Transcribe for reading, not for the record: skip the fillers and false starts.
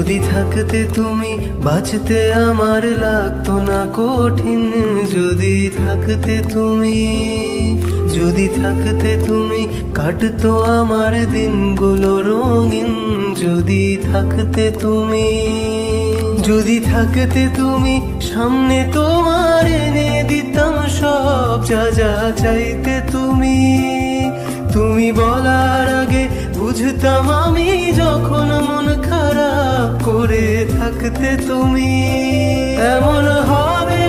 যদি থাকতে তুমি বাঁচতে আমার লাগতো না কঠিন। যদি থাকতে তুমি, যদি থাকতে তুমি কাটতো আমার দিনগুলো রঙিন। যদি থাকতে তুমি, যদি থাকতে তুমি সামনে তোমার এনে দিতাম সব যা যা চাইতে তুমি। তুমি বলার আগে বুঝতাম আমি যখন মন খারাপ করে থাকতে তুমি। এমন হবে